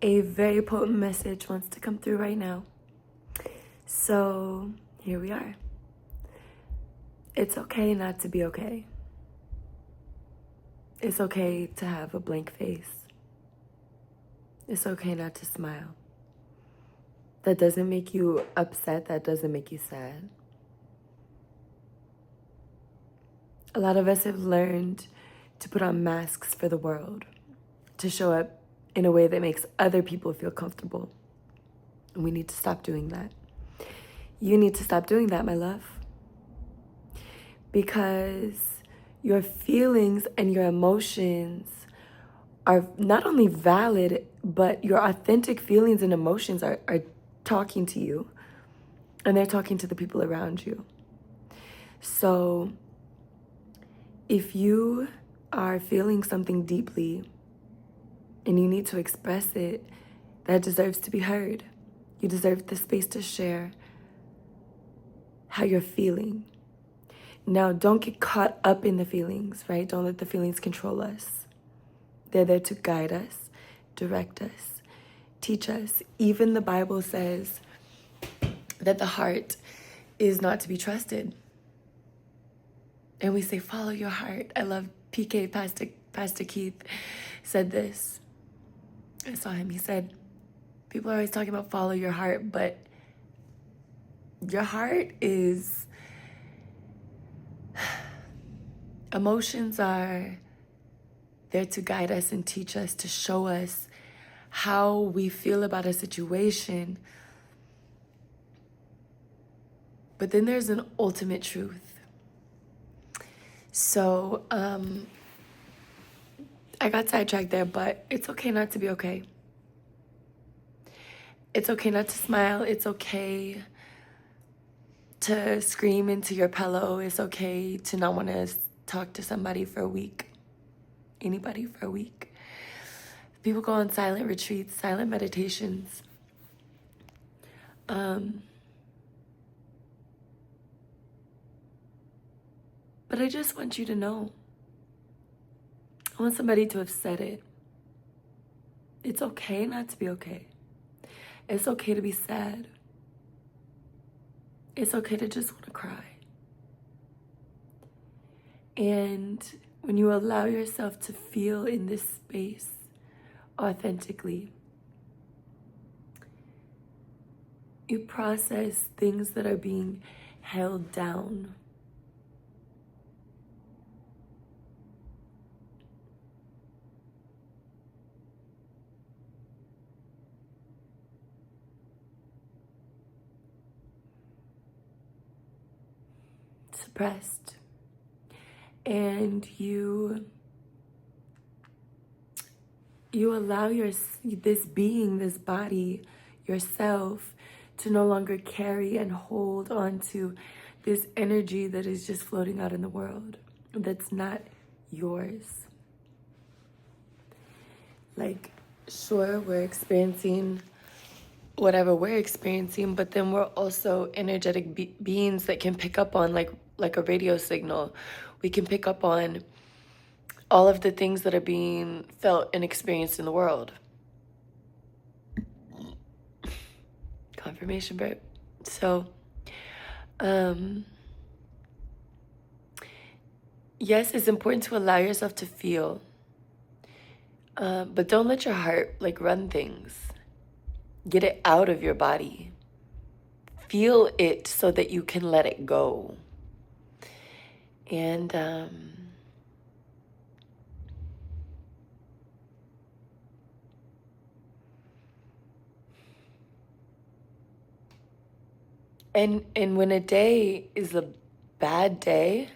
A very potent message wants to come through right now. So here we are. It's okay not to be okay. It's okay to have a blank face. It's okay not to smile. That doesn't make you upset. That doesn't make you sad. A lot of us have learned to put on masks for the world, to show up in a way that makes other people feel comfortable. And we need to stop doing that. You need to stop doing that, my love. Because your feelings and your emotions are not only valid, but your authentic feelings and emotions are talking to you. And they're talking to the people around you. So if you are feeling something deeply and you need to express it, that deserves to be heard. You deserve the space to share how you're feeling. Now, don't get caught up in the feelings, right? Don't let the feelings control us. They're there to guide us, direct us, teach us. Even the Bible says that the heart is not to be trusted. And we say, follow your heart. I love PK, Pastor Keith said this. I saw him. He said, people are always talking about follow your heart, but your heart is... Emotions are there to guide us and teach us, to show us how we feel about a situation. But then there's an ultimate truth. So, I got sidetracked there, but it's okay not to be okay. It's okay not to smile. It's okay to scream into your pillow. It's okay to not want to talk to somebody for a week. Anybody for a week. People go on silent retreats, silent meditations. But I just want you to know. I want somebody to have said it. It's okay not to be okay. It's okay to be sad. It's okay to just want to cry. And when you allow yourself to feel in this space authentically, you process things that are being held down. Suppressed. And you allow this being, this body, yourself, to no longer carry and hold on to this energy that is just floating out in the world, that's not yours. Like, sure, we're experiencing whatever we're experiencing, but then we're also energetic beings that can pick up on like a radio signal. We can pick up on all of the things that are being felt and experienced in the world. Confirmation, Bert. So, yes, it's important to allow yourself to feel, but don't let your heart run things. Get it out of your body. Feel it so that you can let it go. And and when a day is a bad day,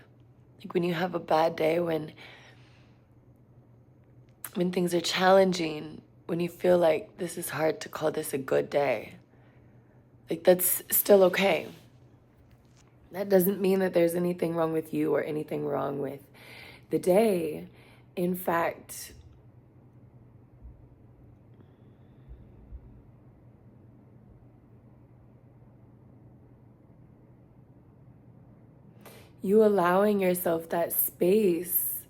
like when you have a bad day, when things are challenging, when you feel like this is hard to call this a good day, like that's still okay. That doesn't mean that there's anything wrong with you or anything wrong with the day. In fact, you allowing yourself that space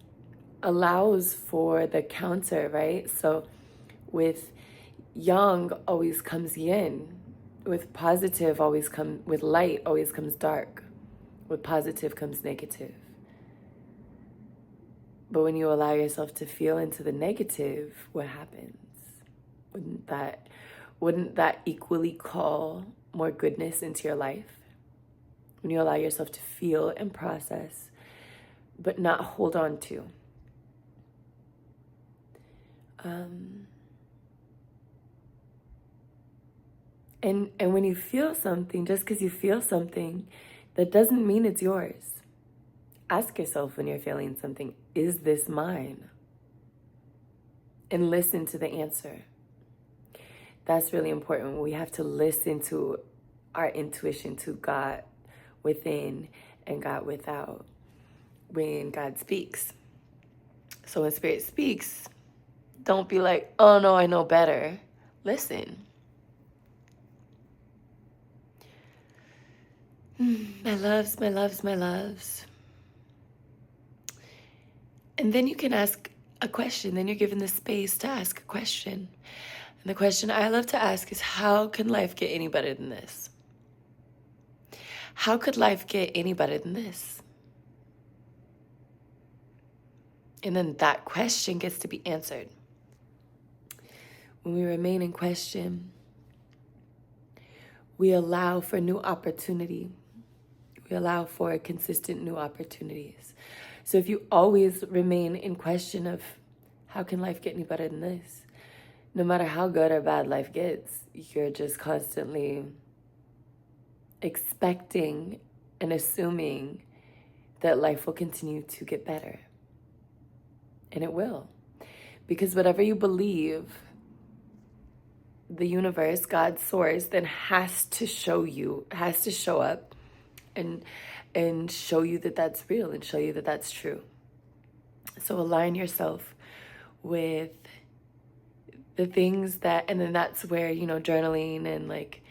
allows for the counter, right? So with yang always comes yin. With positive always come, with light always comes dark. With positive comes negative. But when you allow yourself to feel into the negative, what happens? Wouldn't that equally call more goodness into your life? When you allow yourself to feel and process, but not hold on to. And when you feel something, just because you feel something, that doesn't mean it's yours. Ask yourself when you're feeling something, is this mine? And listen to the answer. That's really important. We have to listen to our intuition, to God within and God without, when God speaks. So when Spirit speaks, don't be like, oh no, I know better. Listen. My loves, my loves, my loves. And then you can ask a question. Then you're given the space to ask a question. And the question I love to ask is, how can life get any better than this? How could life get any better than this? And then that question gets to be answered. When we remain in question, we allow for new opportunity. We allow for consistent new opportunities. So if you always remain in question of, how can life get any better than this? No matter how good or bad life gets, you're just constantly expecting and assuming that life will continue to get better. And it will. Because whatever you believe, the universe, God's source, then has to show you, has to show up and show you that that's real and show you that that's true. So align yourself with the things that, and then that's where, journaling and like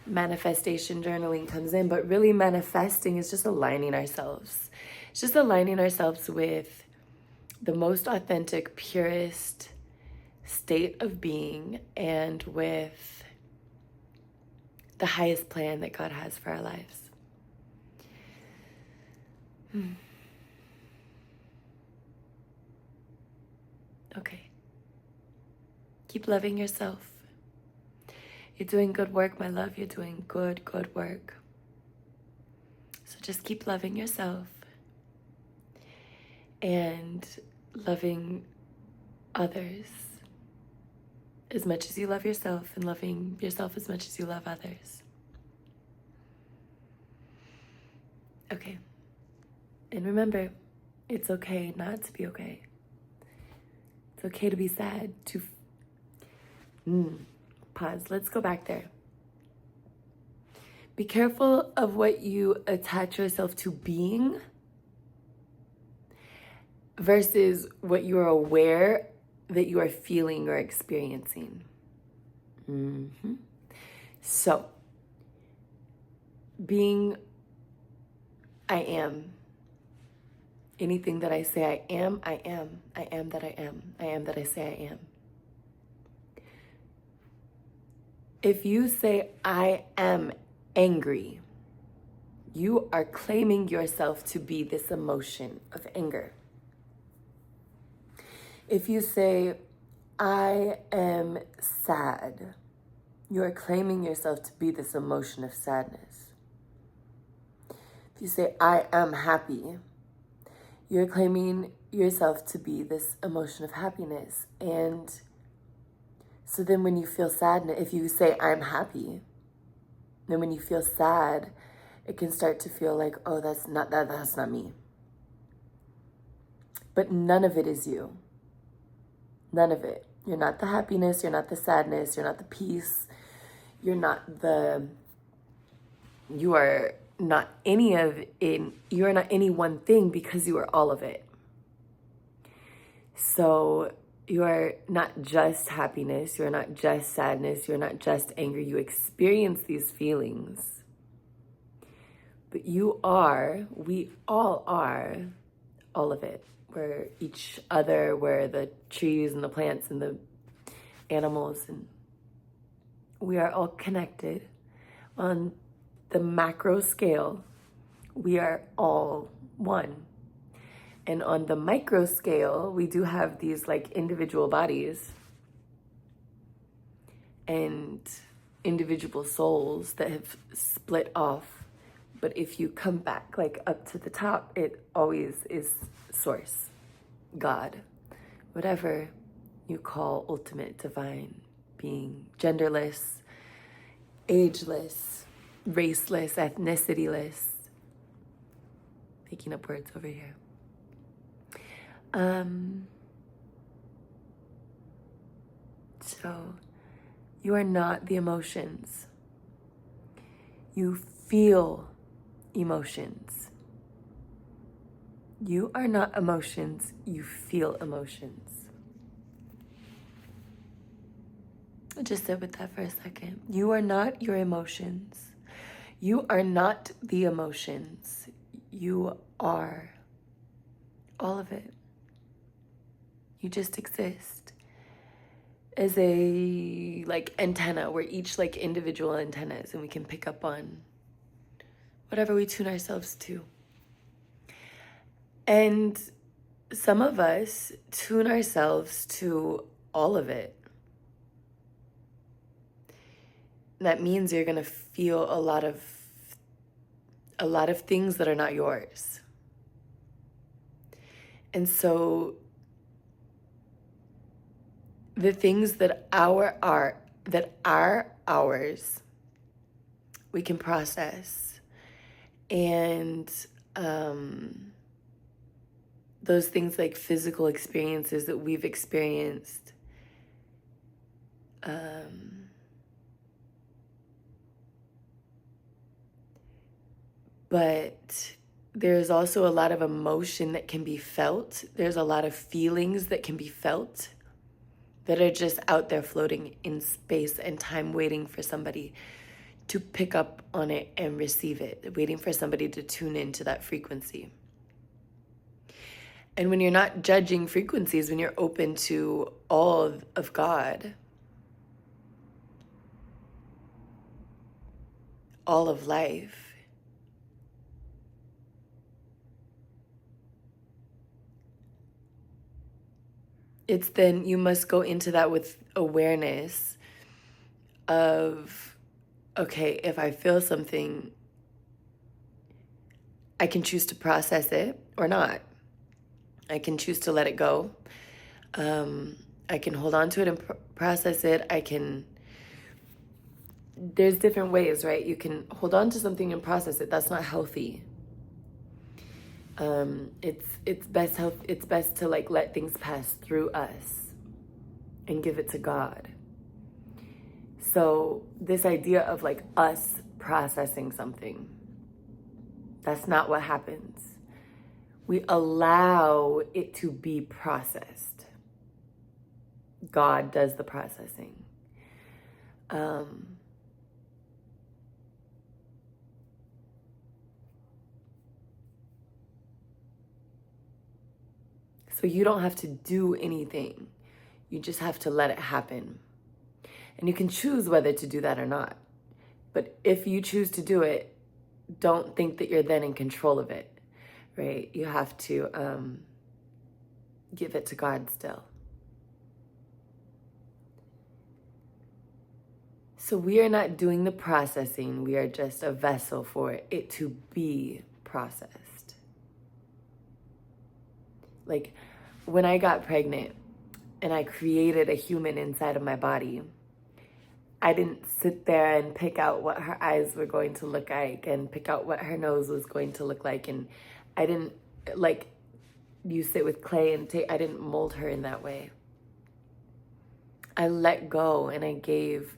manifestation journaling comes in. But really manifesting is just aligning ourselves. It's just aligning ourselves with the most authentic, purest state of being and with the highest plan that God has for our lives. Okay. Keep loving yourself. You're doing good work, my love. You're doing good work. So just keep loving yourself and loving others as much as you love yourself, and loving yourself as much as you love others. Okay. And remember, it's okay not to be okay. It's okay to be sad, to pause. Let's go back there. Be careful of what you attach yourself to being versus what you are aware that you are feeling or experiencing. So, being, I am. Anything that I say I am, I am. I am that I am. I am that I say I am. If you say, I am angry, you are claiming yourself to be this emotion of anger. If you say, I am sad, you are claiming yourself to be this emotion of sadness. If you say, I am happy, you're claiming yourself to be this emotion of happiness. And so then when you feel sadness, if you say, I'm happy, then when you feel sad, it can start to feel like, oh, that's not me. But none of it is you. None of it. You're not the happiness, you're not the sadness, you're not the peace, you are not any of it, you are not any one thing, because you are all of it. So you are not just happiness, you are not just sadness, you are not just anger. You experience these feelings. But we all are all of it. We're each other, we're the trees and the plants and the animals and we are all connected. On the macro scale, we are all one. And on the micro scale, we do have these like individual bodies and individual souls that have split off. But if you come back like up to the top, it always is source, God, whatever you call ultimate divine being, genderless, ageless, raceless, ethnicityless. Making up words over here. So you are not the emotions. You feel emotions. You are not emotions, you feel emotions. Just sit with that for a second. You are not your emotions. You are not the emotions. You are all of it. You just exist as a like antenna. We're each like individual antennas, and we can pick up on whatever we tune ourselves to. And some of us tune ourselves to all of it. That means you're gonna feel a lot of things that are not yours. And so the things that are ours, we can process. And those things like physical experiences that we've experienced, but there's also a lot of emotion that can be felt. There's a lot of feelings that can be felt that are just out there floating in space and time, waiting for somebody to pick up on it and receive it, waiting for somebody to tune into that frequency. And when you're not judging frequencies, when you're open to all of God, all of life, it's then you must go into that with awareness of, okay, if I feel something, I can choose to process it or not. I can choose to let it go. I can hold on to it and process it. There's different ways, right? You can hold on to something and process it. That's not healthy. It's best to like let things pass through us and give it to God. So this idea of like us processing something, that's not what happens. We allow it to be processed. God does the processing. So you don't have to do anything. You just have to let it happen. And you can choose whether to do that or not. But if you choose to do it, don't think that you're then in control of it, right? You have to give it to God still. So we are not doing the processing. We are just a vessel for it to be processed. Like when I got pregnant and I created a human inside of my body, I didn't sit there and pick out what her eyes were going to look like and pick out what her nose was going to look like. And I didn't, like, you sit with clay and I didn't mold her in that way. I let go and I gave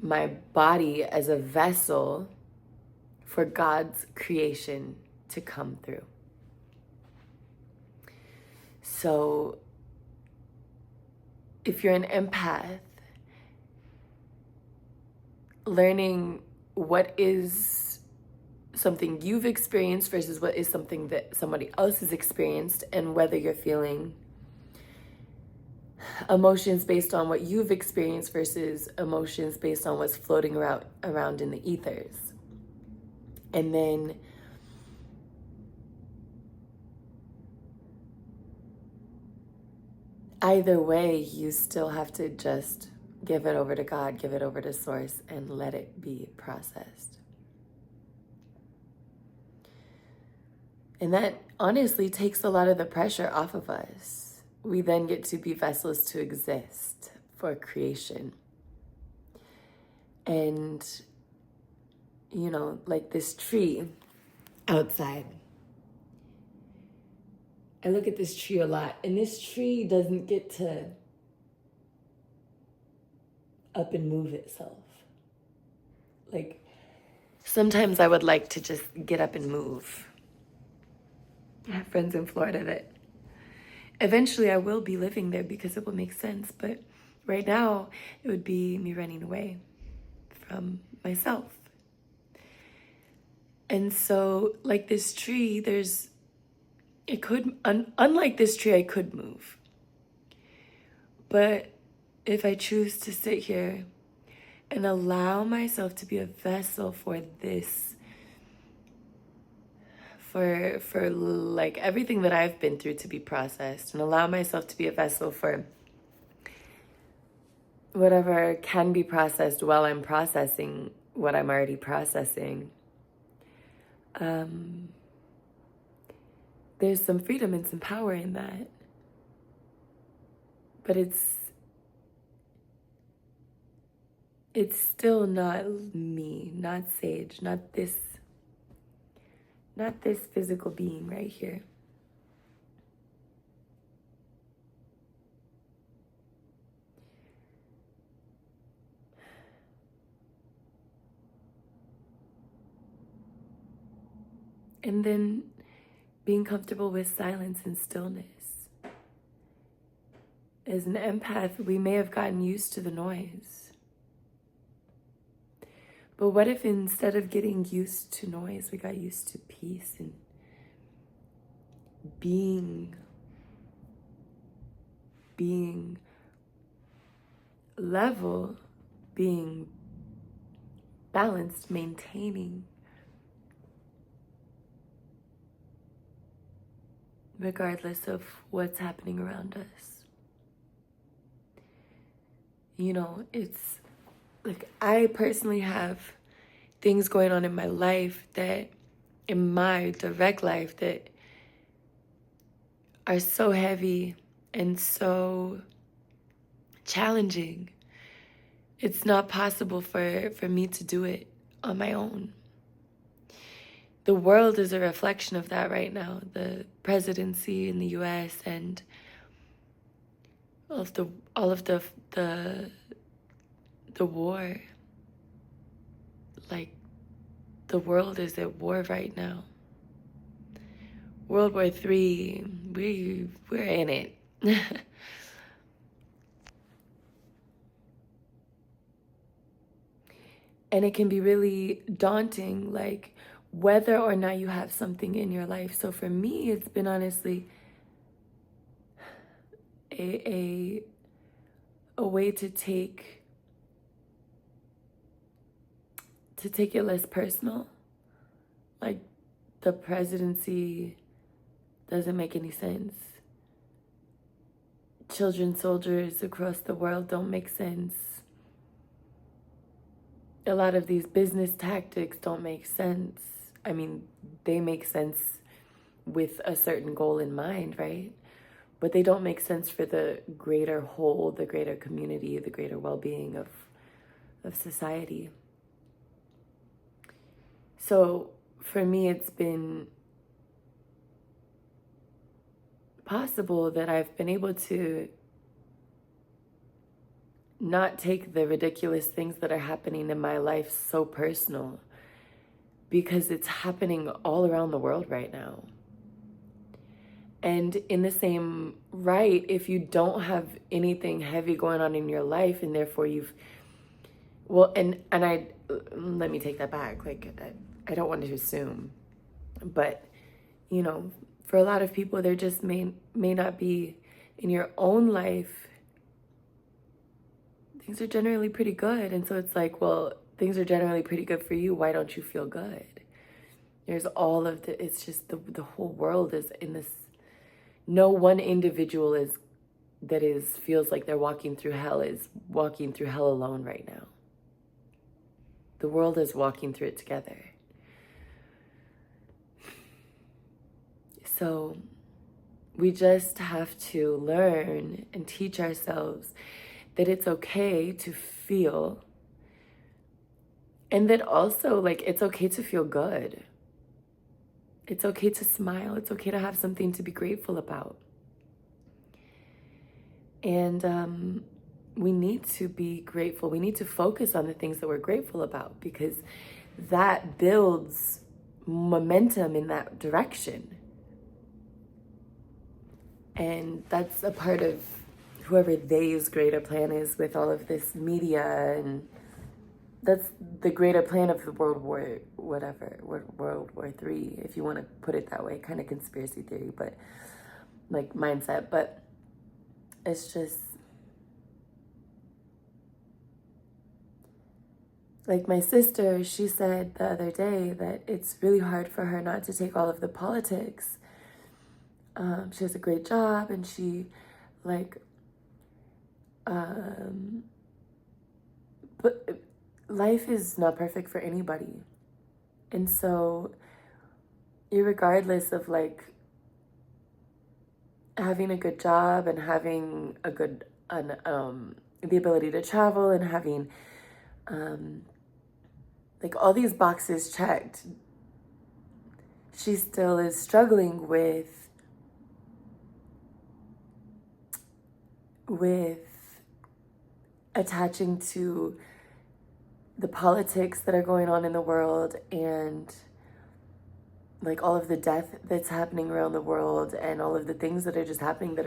my body as a vessel for God's creation to come through. So if you're an empath, learning what is something you've experienced versus what is something that somebody else has experienced, and whether you're feeling emotions based on what you've experienced versus emotions based on what's floating around in the ethers. And then either way, you still have to just give it over to God, give it over to Source, and let it be processed. And that honestly takes a lot of the pressure off of us. We then get to be vessels to exist for creation. And, you know, like this tree outside. I look at this tree a lot, and this tree doesn't get to up and move itself. Like, sometimes I would like to just get up and move. I have friends in Florida that eventually I will be living there because it will make sense. But right now, it would be me running away from myself. And so, like this tree, unlike this tree, I could move. But if I choose to sit here and allow myself to be a vessel for this, for like everything that I've been through to be processed, and allow myself to be a vessel for whatever can be processed while I'm processing what I'm already processing, there's some freedom and some power in that. But it's still not me, not Sage, not this physical being right here. And then being comfortable with silence and stillness. As an empath, we may have gotten used to the noise. But what if instead of getting used to noise, we got used to peace and being level, being balanced, maintaining, regardless of what's happening around us. You know, it's like I personally have things going on in my life that, in my direct life, that are so heavy and so challenging. It's not possible for me to do it on my own. The world is a reflection of that right now. The presidency in the US and all of the war. Like, the world is at war right now. World War III, we're in it. And it can be really daunting, like whether or not you have something in your life. So for me, it's been honestly a way to take it less personal. Like, the presidency doesn't make any sense. Children soldiers across the world don't make sense. A lot of these business tactics don't make sense. I mean, they make sense with a certain goal in mind, right? But they don't make sense for the greater whole, the greater community, the greater well-being of society. So for me, it's been possible that I've been able to not take the ridiculous things that are happening in my life so personal, because it's happening all around the world right now. And in the same right, if you don't have anything heavy going on in your life, and therefore let me take that back. Like, I don't want to assume, but, for a lot of people, there just may not be in your own life things are generally pretty good. And so it's like, well, things are generally pretty good for you. Why don't you feel good? There's all of the, it's just the whole world is in this, no one individual feels like they're walking through hell is walking through hell alone right now. The world is walking through it together. So we just have to learn and teach ourselves that it's okay to feel, and that also, like, it's okay to feel good. It's okay to smile. It's okay to have something to be grateful about. And we need to be grateful. We need to focus on the things that we're grateful about, because that builds momentum in that direction. And that's a part of whoever they's greater plan is with all of this media, and that's the greater plan of the World War III, if you want to put it that way, kind of conspiracy theory, but like mindset. But it's just like my sister, she said the other day that it's really hard for her not to take all of the politics. She has a great job, and she but life is not perfect for anybody. And so irregardless of like having a good job and having a good, the ability to travel and having like all these boxes checked, she still is struggling with attaching to the politics that are going on in the world, and like all of the death that's happening around the world, and all of the things that are just happening that